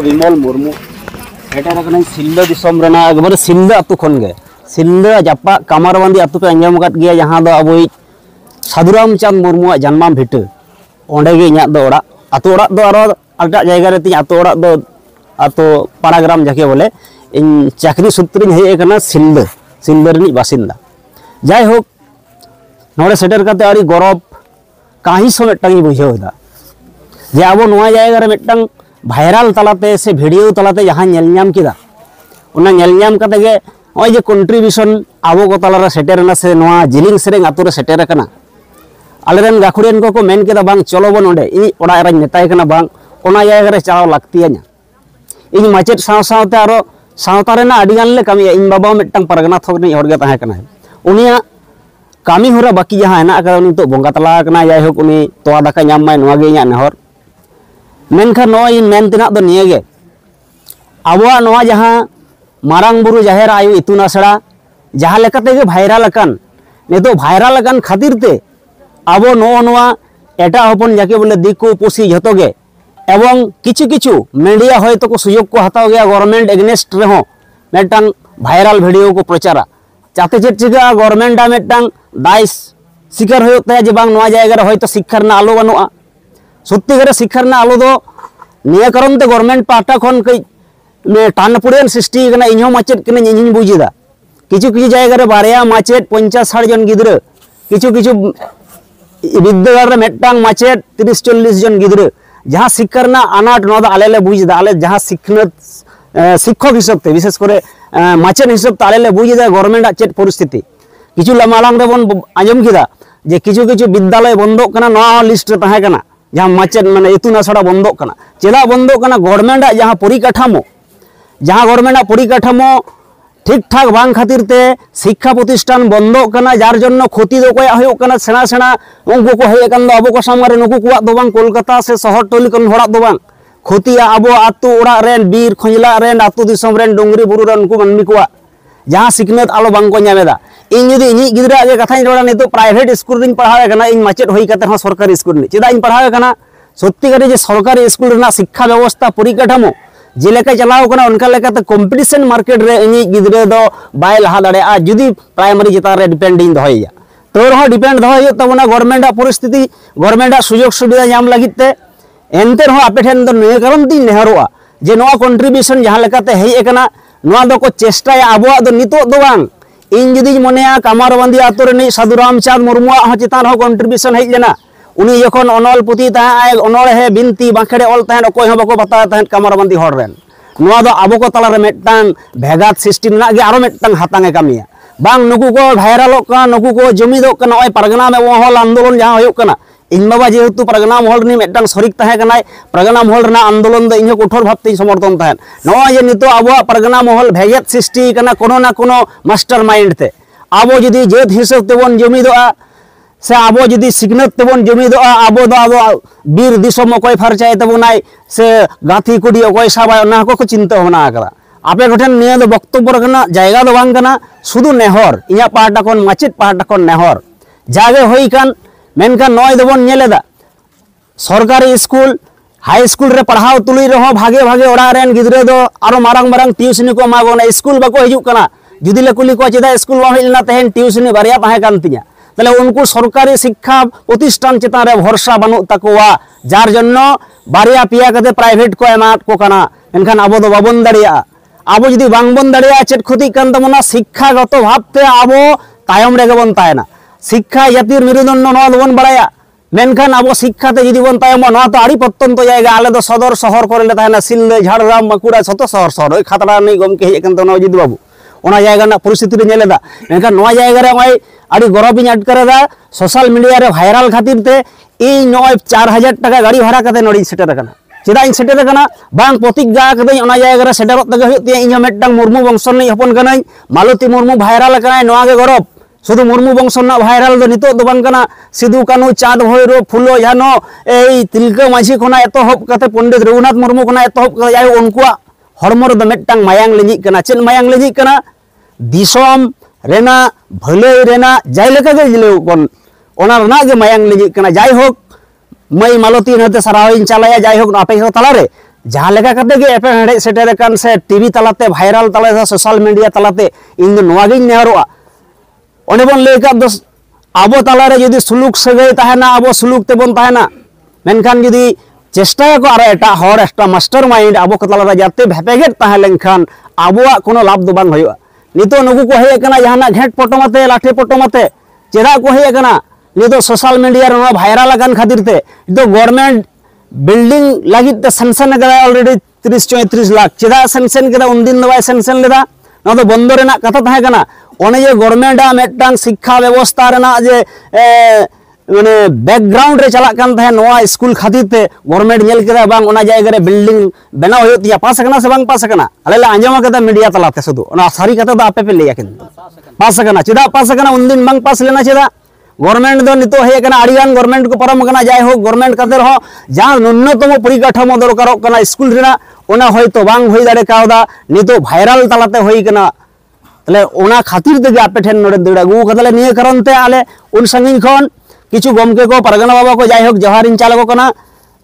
विमल मुर्मू एटा सिल्दा एकेबारे सिल्दा आतु खन गे सिल्दा जापा कामारबांदी आतु पे आंजम कात गया जहां दो अब साधुराम चांद मुर्मू जन्माम भिटा ओंडे गे इᱧᱟᱜ ᱫᱚ ᱚᱲᱟᱜ आतु ᱚᱲᱟᱜ ᱫᱚ ᱟᱨᱚ ᱟᱞᱴᱟ ᱡᱟᱭᱜᱟ ᱨᱮ ᱛᱤᱧ ᱟᱛᱳ ᱚᱲᱟᱜ ᱫᱚ आतो पाड़ाग्राम जाके बोले इन चाकरी सूत्र हेकना सिल्दा सिल्दा रिनिज बासिंदा जाय होक नोड़े सेटर करते आड़ी गौरव काहिस मिट्टांग बुझेदा जे अब नोआ जायगा रे मिट्टांग भाइराल तलाते से भिडियो तलाते जहां नेलनाम किदा उना नेलनाम कते गे ओय जे कंट्रीब्यूशन आबो को तलारे सेटरना से नोआ जिलिंग सेरेंग आतु रे सेटर कना आलेरेन गाखुरेन को मेन केदा बांग चलो बन ओंडे इ ओड़ा रे मेताय कना बांग ओना जायगा रे चालाव लाक्तिया냐 इन माचेट सावते आरो सावता रेना अडिगान ले कमी इन बाबा मिट्टांग परगना थोकनी हरगे ताहे कना उनिया कामी होरा बाकी जहां हेना का उनी तो बोंगा तला कना जाय होक उनी तोआ दाका ᱧᱟᱢ माय नोआ गे इᱧᱟᱜ नेहर मेनखा नोआ इन मेन तिना दो निये गे आबोआ नोआ जहां मारांग बुरु जाहेर आयु इतुन आसड़ा जहां लेकाते गे भाइराल अकान नेतो भाइराल अकान खातिर ते आबो नोआ एटा हपन जाके बोले दिकु पुसी जतो गे एवं किछु किछु मीडिया हयतो को सुयोग को हताव गया गवर्नमेंट एगनेस्ट रहो मेटांग भाइराल वीडियो को प्रचारा चाते चेट चिगा गवर्नमेंट मेटांग दाइस शिकार होते जे बांग नोआ जायगा रे हयतो शिक्षार ना आलो बनुआ सत्य करे शिक्षार ना आलो दो निया कारण ते गवर्नमेंट पार्टा खन कई मे टानपुरेन सृष्टि कना इñho माचेट कने इñिन बुझिदा किछु किछु जायगा रे बारया माचेट 50-60 जन गिद्रा किछु किछु विद्यागार रे मेटांग माचेट 30-40 जन गिद्रा जहाँ शिक्षारना आनाट नोदा आले ले बुझदा आले जहाँ शिक्षण शिक्षक हिसाब ते विशेष करे माचेन हिसाब ते आले ले बुझदा गवर्नमेंट चेट परिस्थिति किछु लमालांग रे बन आंजम किदा जे किछु किछु विद्यालय बंदोक कना नोआ लिस्ट रे ताहे कना जहाँ माचेन माने इतुन आसड़ा बंदोक कना चेदा बंदोक कना गवर्नमेंट जहाँ परिकाठामो जहाँ गवर्नमेंट परिकाठामो ठीक ठाक बांग खातिर ते शिक्षा प्रतिष्ठान बंदोक कना जार जन्नो क्षति दो कोया होयो कना सेना सेना उनको को हेय कन दो अबो को सामने नुकु कुआ दो बांग कोलकाता से शहर टोली कन होड़ा दो बांग क्षतिया अबो आतु ओड़ा रेन बीर खंजला रेन आतु दिसम रेन डोंगरी बुरु रेन उनको मनमी कुआ जहाँ सिकनत आलो बांग को ᱧᱟᱢᱮᱫᱟ इन यदि इनी गिदरा गे कथाई रोड़ा नितो प्राइवेट स्कूल रिन पढ़ावे कना इन माचेट होई कते ह सरकारी स्कूल नि चेदा इन पढ़ावे कना सत्य करे जे सरकारी स्कूल रना शिक्षा व्यवस्था परिकाठामो जेलेका चलाव कना उनका लेकाते कंपटीशन मार्केट रे इनी गिदरे दो बाय लहा दाड़े आ जुदी प्राइमरी चिता रे डिपेंडिंग दहैया तो रह डिपेंड दहैयो तबना गवर्नमेंट परिस्थिति गवर्नमेंट सुयोग सुविधा नाम लागिते एनते रह आपे ठेन दो ने कारण ती नेहरोआ जे नोआ कंट्रीब्यूशन जहां लेकाते हेय एकना नोआ दो को चेष्टाया आबोआ दो नितो दो बांग इन जुदी मनेया कामारबांदी आतो रे साधुराम चांद मुर्मुआ ह चितान ह कंट्रीब्यूशन हेय लेना उनी जखन अनल पुती ताहे अनल हे बिनती बांखेड़े ऑल ताहेन अकोय ह बको बता ताहेन कामारबांदी हर रेन नोआ दो आबो को तला रे मेटांग भेगात सिस्टम ना गे आरो मेटांग हातांगे कामिया बांग नुकु को भाइरालोक का नुकु को जमीदोक का नय परगना में महल आंदोलन जहां होयो कना इन बाबा जेहेतु परगना महल नी मेटांग सरिक ताहे कनाय परगना महल रना आंदोलन द इñो कठोर भाबते समर्थन ताहेन नोआ जे नितो आबो परगना महल भेगेत सृष्टि कना कोनो ना कोनो मास्टर माइंड ते आबो जदी जेत हिसाब तेबन जमीदोआ से आबो जदी सिग्नत तेबन जमीदोआ आबो दो आबो बीर दिसम अकोय फारचाय तबनाय से गाथी कुडी अकोय साबाय ना को चिंता होना आकरा आपे गठन निया दो वक्तव्य रखना जायगा दो बांग कना शुधु नेहर इñा पाटा कोन माचित पाटा कोन नेहर जागे होई कान मेनकान नय दबन नेलेदा सरकारी स्कूल हाई स्कूल रे पढ़ाव तुलुई रहो भागे भागे ओड़ा रेन गिदरे दो आरो मारंग मारंग ट्यूशनी को मागोना स्कूल बाको हिजुक कना जुदी ले कुली को चेदा स्कूल बा हेलना तहेन ट्यूशनी बारिया ताहे कान तिया तले उनको सरकारी शिक्षा प्रतिष्ठान चितान रे भरोसा बानु तकोवा जार जन्नो बारिया पिया कते प्राइवेट को एमात को कना एनखान आबो दो बाबन दाड़िया आबो जदी बांग बन दाड़िया चेत खति कान तमना शिक्षागत भावते आबो तायम रे गबन तायना शिक्षा जातिर मेरुदंड नोआ दोबन बड़ाया मेनखान आबो शिक्षाते जदी बन तायम नोआ तो आड़ी प्रत्यंत जायगा आले दो सदर शहर करे ले तायना सिलदे झाड़ग्राम बांकुड़ा सतो शहर शहर खातड़ा नै गमके हेय कान तनो जिद बाबू ओना जायगा ना परिस्थिति रे नेलेदा मेनखान नोआ जायगा रे ओय आड़ी गौरव इन अटकरेदा सोशल मीडिया रे भाइराल खातिर ते इ नय 4000 टाका गाड़ी भाड़ा कते नडी सेटर कना चेदा इन सेटर कना बांग प्रतिज्ञा कदे ओना जायगा रे सेटरत तगे होय ते इño मेटटांग मुर्मू वंशन नै हपन कनाई मालती मुर्मू भाइराल कनाई नोआ गे गौरव शुधु मुर्मू वंशन ना भाइराल दो नितो दो बांग कना सिदु कानु चाँद भैरो फुलो यानो ए तिलका माझी खना एतो हप कते पंडित रघुनाथ मुर्मू खना एतो हप जाय उनकुआ हरमर दो मेटटांग मायांग लेजी कना चेन मायांग लेजी कना दिसोम रेना भले रेना जाय लेका गे जिले कोन ओना रना गे मायांग लेजी कना जाय होक मई मालती नते सराहन चलाया जायहोक आपे को तलारे जहां लेका कते गे एपे हेडे सेटेर कान से टीवी तलाते भाइरल तलाते सोशल मीडिया तलाते इन दो नोवा गिन नेहरोआ ओने बन लेका दो आबो तलारे यदि सुलुक सगै ताहेना आबो सुलुक तेबन ताहेना मेनखान यदि चेष्टा को आरो एटा हर एटा मास्टर माइंड आबो को तलारे जाते भेपेगेट ताहे लेनखान आबोआ कोनो लाभ दो बांग होयोआ नितो नुगु को हेय कना जहाना घेट पटोमाते लाठी पटोमाते चेदा को हेय कना नितो सोशल मीडिया रे भाइरल आकान खातिर ते तो गवर्नमेंट बिल्डिंग लगी सेंशन ऑलरेडी 30-34 लाख चेदा सेंशन केदा उन दिन दबाय सेंशन लेदा ना तो बंद रेना कथा ताहे कना ओने जे गवर्नमेंट आ मेटटांग शिक्षा व्यवस्था रेना जे माने बैकग्राउंड रे चला कान ताहे नोआ स्कूल खातिर ते गवर्नमेंट नेल केदा बांग ओना जायगा रे बिल्डिंग बनाव होय तिया पास कना से बांग पास कना आले ला आंजमा केदा मीडिया तलाते सुदु ओना सारी कथा तो आपे पे लेया किन पास कना चेदा पास कना उन दिन बांग पास लेना चेदा गवर्नमेंट दो नितो हे कना आड़ीगान गवर्नमेंट को परम कना जाय हो गवर्नमेंट काते रहो जहां न्यूनतम परिकाठामो दरकार कना स्कूल रेना ओना होयतो बांग होय दाड़े कावदा नितो भाइरल तलाते होय कना तले ओना खातिर ते आपे ठेन नोडे दड़ा गु कदले निये कारण ते आले उन संगिन खन किछु गमके को परगना बाबा को जाय हो जहारिन चालको कना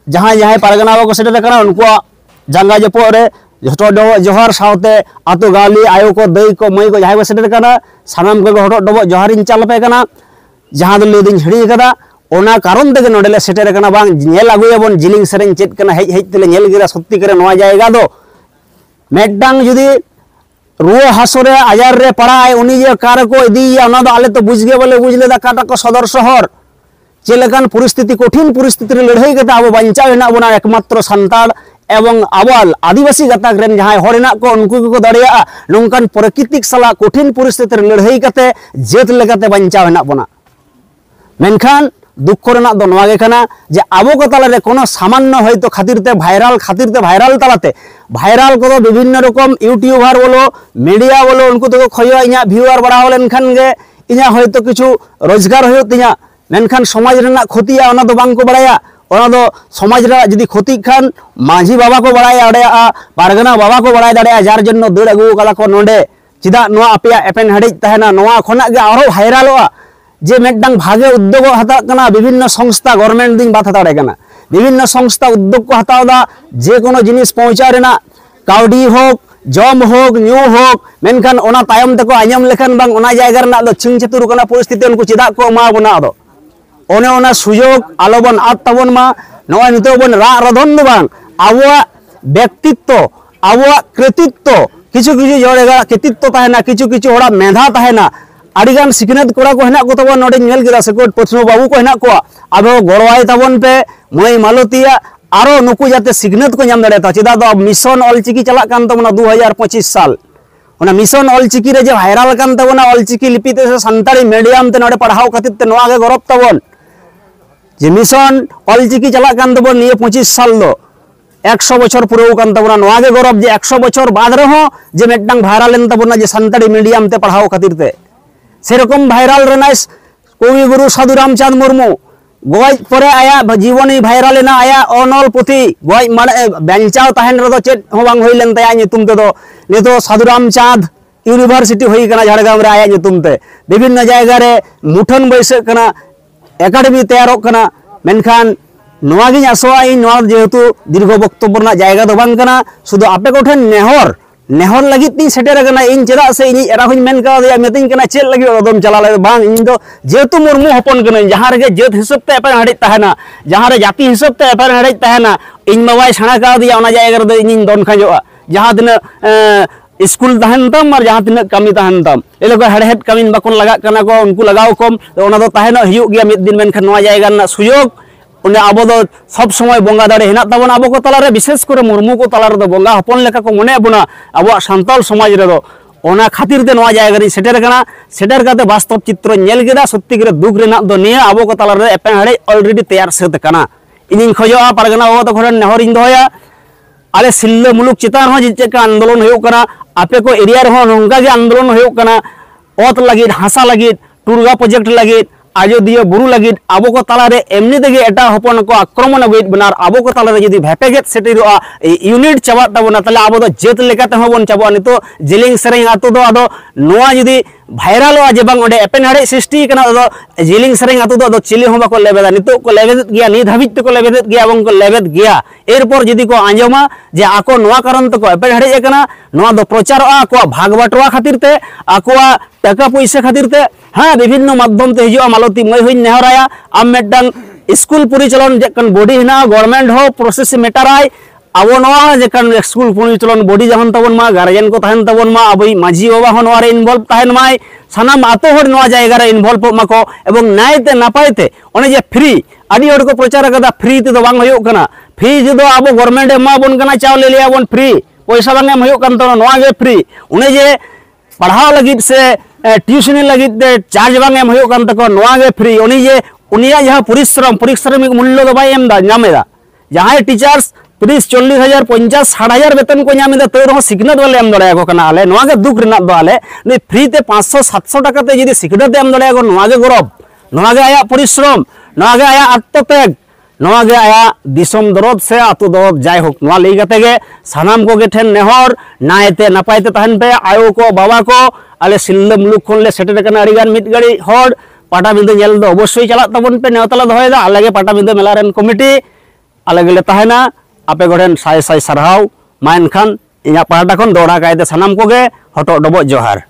जहां जहां परगना बाबा को सेटे कना उनको जंगा जपो रे हटो जोहर सावते आतो गाली आयो को दई को मई को जहां को सेटे कना सानाम को हटो डबो जहारिन चालपे कना जहां दो लेदिन हड़ी कदा ओना कारण ते नोडेले सेटेर कना बांग नेल आगुयाबन जिलिंग सेरेन चेत कना हेज हेज तेले नेल गिरा सत्ती करे नोआ जायगा दो मेडडांग जुदी रुआ हासुरे आजार रे पड़ाय उनी जे कार को इदिया ओना दो आले तो बुझगे बोले बुझले दा काटा को सदर शहर चेलेकान परिस्थिति कठिन परिस्थिति रे लड़ाई कते आबो बांचाव हेना बना एकमात्र संताल एवं आवाल आदिवासी गताक रेन जहां हर हेना को उनको को दड़िया नोंकान प्राकृतिक सला कठिन परिस्थिति रे लड़ाई कते जेत लेकाते बांचाव हेना बना मेनखान दुख रेना दो नोआ गे कना जे आबो को तालारे कोनो सामान्य होयतो खातिरते भाइरल तालाते भाइरल को विभिन्न रकम यूट्यूबर बोलो मीडिया बोलो उनको तो खयो इया व्यूअर बड़ा होलेन खान गे इया होयतो किछु रोजगार होयो तिया मेनखान समाज रेना खतिया ओना दो बांग को बड़ाया ओना दो समाज रे जदी खति खान माझी बाबा को बड़ाया अड़ेया पारगना बाबा को बड़ाय दाड़ेया जार जन्नो दड़ अगु कला को नोंडे चिदा नोआ अपेया एपेन हडिज तहेना नोआ खना गे आरो भाइरलवा जे मेडडांग भागे उद्योग हता कना विभिन्न संस्था गवर्नमेंट दिन बात हताड़े कना विभिन्न संस्था उद्योग को हतावदा जे कोनो जिनिस पहुंचा रेना काउडी होक जम होक न्यू होक मेनखान ओना तायम तको आंजम लेखान बांग ओना जायगा रेना दो छिंग छतुर कना परिस्थिति उनको चिदा को मा बना दो ओने ओना सुयोग आलोबन आत तबन मा नोय नितो बन रा रधन दो बांग आबोआ व्यक्तित्व आबोआ कृतित्व किछु किछु जड़ेगा कृतित्व ताहेना किछु किछु होड़ा मेधा ताहेना आड़ीगान सिकनेत कोड़ा को हेना को तबन नोडे नेल गिरा सेकोट पछनो बाबू को हेना को आबो गड़वाय तबन पे मई मालतिया आरो नुकु जाते सिकनेत को नाम दाड़ेता चिदा दो मिशन ऑलचिकी चला कान तबना 2025 साल ओना मिशन ऑलचिकी रे जे भाइरल कान तबना ऑलचिकी लिपिते से संताली मीडियम ते नोडे पढ़ाओ खातिर ते नोआ गे गरब तबन जे मिशन ऑलचिकी चला कान तबन निये 25 साल दो 100 बछर पुरो कान तबना नोआ गे गरब जे 100 बछर बाद रहो जे मेडडांग भाइरल एन तबना जे संताली मीडियम ते पढ़ाओ खातिर ते सेरकम भाइरल रेनाइस कवि गुरु साधु रामचंद्र मुर्मू गज परे आया जीवनी भाइरल एना आया अनल पुथी गज माने बेंचाव ताहेन रे दो चेत हो बांग होइलेन ताया नितुम ते दो नितो साधु रामचंद्र यूनिवर्सिटी होई कना झाड़ग्राम रे आया नितुम ते विभिन्न जायगा रे मुठन बैसे कना एकेडमी तैयार कना मेनखान नोआ गिन आसोआ इन नोआ जेहेतु दीर्घ वक्तव्य रना जायगा दो बांग कना शुधु आपे को ठेन नेहर लगी ती सेटेर कना इन चेदा से इन एरा हुन मेन का दिया मेतिन कना चेल लगी ओदम चला ले बांग इन दो जेतु मुर्मू हपन कना जहां रे जेत हिसाब ते अपन हड़ि ताहेना जहां रे जाति हिसाब ते अपन हड़ि ताहेना इन बाबाई छाना का दिया ओना जायगा रे इन दोन खाजोआ जहां दिन स्कूल तहन तम और जहां दिन कमी तहन तम ए लोग हेड कमिन बाकोन लगा कना को उनको लगाओ कम ओना दो ताहेना हियो गया मिद दिन मेनखान नोआ जायगा ना सुयोग उन्हें आबो दो सब समय बंगा दाड़े हेना तबन आबो को तलारे विशेष करे मुर्मू को तलारे दो बंगा हपन लेका को मने बना आबो संताल समाज रे दो ओना खातिर ते नोआ जायगा रे सेटर कना सेटर काते वास्तव चित्र नेल गेदा सत्ती करे दुख रेना दो निया आबो को तलारे एपेन हड़े ऑलरेडी तैयार सेत कना इनिन खजोआ परगना बाबा तो खरन नेहर इन दोया आले सिल्ले मुलुक चितान हो जिचे का आंदोलन होयो कना आपे को एरिया रे हो नोंगा गे आंदोलन होयो कना ओत लगी हासा लगी टूरगा प्रोजेक्ट लगी आजोदिया बुरु लगी आबो को तालारे एमनी तेगे एटा हपन को आक्रमण अगुइट बनार आबो को तालारे जदि भेपेगेट सेटिरोआ यूनिट चाबा तबना तले आबो दो जेत लेकाते होबन चाबो नितो जिलिंग सेरेंग आतो दो आदो नोआ जदि भाइरलोआ जे बांग ओंडे एपेन हाड़े सृष्टि कना दो जिलिंग सरेंग आतु दो चिली हों बाको लेबेदा नितो को लेबेद गया नित हाबिज तको लेबेद गया एवं को लेबेद गया एरपर जदि को आंजमा जे आको नोआ कारण तको एपेन हाड़े कना नोआ दो प्रचारआ आको भाग बाटवा खातिर ते आको टाका पैसा खातिर ते हाँ विभिन्न माध्यम ते हिजुआ मालती मई हुई नेहराया आम मेडंग स्कूल परिचालन जेकन बॉडी हिना गवर्नमेंट हो प्रोसेस मेटाराय आबो नोआ जेकन स्कूल परिचालन बॉडी जहन तबन मा गार्जियन को तहन तबन मा अबई माझी बाबा हो नोआ रे इनवॉल्व तहन माय सानाम आतो हर नोआ जायगा रे इनवॉल्व माको एवं नायते नापायते ओने जे फ्री आदि हर को प्रचार कदा फ्री ते दो बांग होयो कना फ्री जो आबो गवर्नमेंट मा बन कना चावले लिया बन फ्री पैसा बांग एम होयो कन तो नोआ गे फ्री उने जे पढ़ाव लगित से ट्यूशन लगित चार्ज बांग एम होयो कन तको नोआ गे फ्री उनी जे उनिया जहां परिश्रमिक मूल्य दो बाय एम दा नामेदा जहां टीचर्स 30-40,000 50-60,000 वेतन को नामेदा तो रहो सिग्नत वाले एम दड़ाया को कना आले नोआ गे दुख रिना दो आले ने फ्री ते 500-700 टाका ते जदी सिग्नत एम दड़ाया को नोआ गे गौरव नोआ गे आया परिश्रम नोआ गे आया आत्मत्याग नोआ गे आया दिसम दरद से आतु दरद जाय होक नोआ लई गते गे सानाम को गे ठेन नेहर नायते नापायते तहन पे आयो को बाबा को आले सिल्ला मुलुक खन ले सेटेर कना अरिगान मिट गाड़ी हर पाटाबिंदो नेल दो अवश्य चला तबन पे नेवतला दोहयदा आलेगे पाटाबिंदो मेला रेन कमिटी आलेगे ले तहना आपे गोडेन साय साय सरहाव मा एनखान इना पाटा खन दोड़ा कायदे सानाम को गे हटो डबो जोहार।